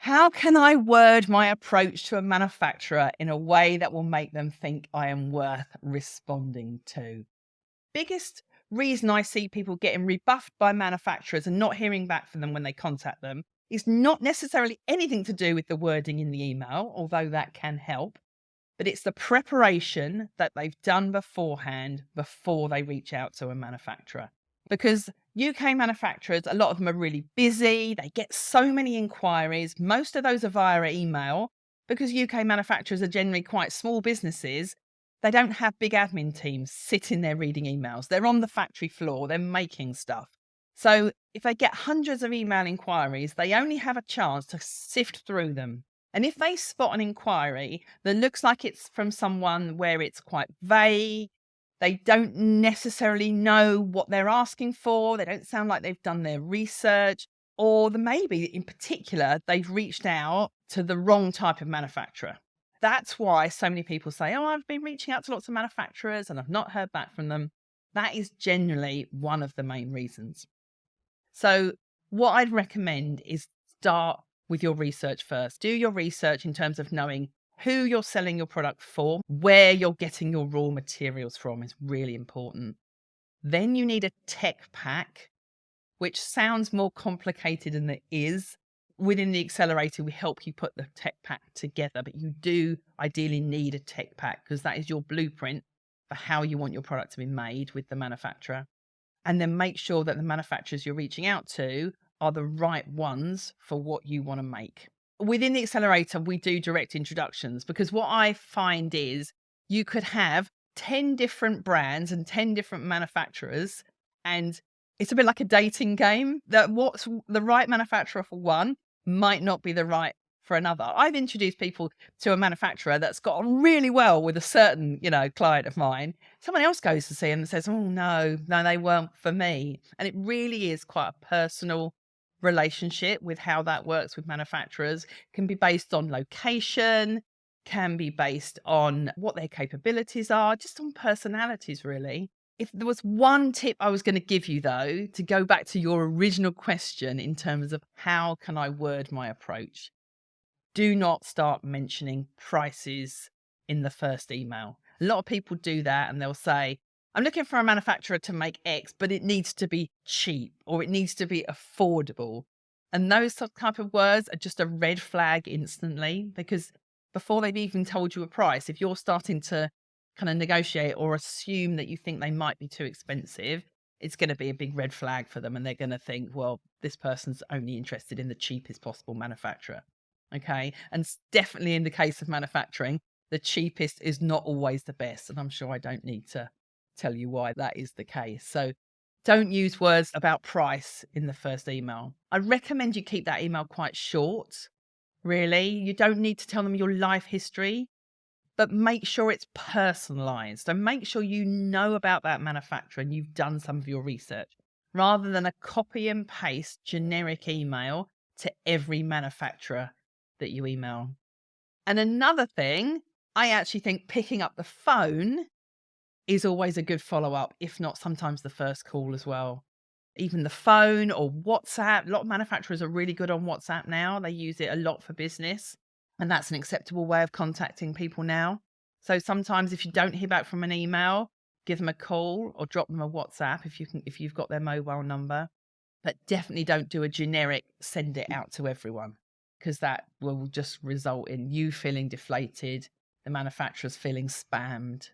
How can I word my approach to a manufacturer in a way that will make them think I am worth responding to? Biggest reason I see people getting rebuffed by manufacturers and not hearing back from them when they contact them is not necessarily anything to do with the wording in the email, although that can help, but it's the preparation that they've done beforehand before they reach out to a manufacturer. Because UK manufacturers, a lot of them are really busy. They get so many inquiries. Most of those are via email because UK manufacturers are generally quite small businesses. They don't have big admin teams sitting there reading emails. They're on the factory floor, they're making stuff. So if they get hundreds of email inquiries, they only have a chance to sift through them. And if they spot an inquiry that looks like it's from someone where it's quite vague, they don't necessarily know what they're asking for, they don't sound like they've done their research, or maybe in particular, they've reached out to the wrong type of manufacturer. That's why so many people say, oh, I've been reaching out to lots of manufacturers and I've not heard back from them. That is generally one of the main reasons. So what I'd recommend is start with your research first. Do your research in terms of knowing who you're selling your product for, where you're getting your raw materials from is really important. Then you need a tech pack, which sounds more complicated than it is. Within the accelerator, we help you put the tech pack together, but you do ideally need a tech pack because that is your blueprint for how you want your product to be made with the manufacturer. And then make sure that the manufacturers you're reaching out to are the right ones for what you want to make. Within the accelerator, we do direct introductions because what I find is you could have 10 different brands and 10 different manufacturers, and it's a bit like a dating game that what's the right manufacturer for one might not be the right for another. I've introduced people to a manufacturer that's got on really well with a certain, client of mine. Someone else goes to see them and says, oh, no, they weren't for me. And it really is quite a personal relationship with how that works with manufacturers. Can be based on location, can be based on what their capabilities are, just on personalities, really. If there was one tip I was going to give you, though, to go back to your original question in terms of how can I word my approach, do not start mentioning prices in the first email. A lot of people do that and they'll say, I'm looking for a manufacturer to make X, but it needs to be cheap or it needs to be affordable. And those type of words are just a red flag instantly, because before they've even told you a price, if you're starting to kind of negotiate or assume that you think they might be too expensive, it's going to be a big red flag for them. And they're going to think, well, this person's only interested in the cheapest possible manufacturer. Okay. And definitely in the case of manufacturing, the cheapest is not always the best. And I'm sure I don't need to tell you why that is the case. So don't use words about price in the first email. I recommend you keep that email quite short, really. You don't need to tell them your life history, but make sure it's personalized. So make sure you know about that manufacturer and you've done some of your research rather than a copy and paste generic email to every manufacturer that you email. And another thing, I actually think picking up the phone is always a good follow-up, if not sometimes the first call as well. Even the phone or WhatsApp. A lot of manufacturers are really good on WhatsApp now. They use it a lot for business, and that's an acceptable way of contacting people now. So sometimes if you don't hear back from an email, give them a call or drop them a WhatsApp if you've got their mobile number. But definitely don't do a generic send it out to everyone, because that will just result in you feeling deflated, the manufacturers feeling spammed,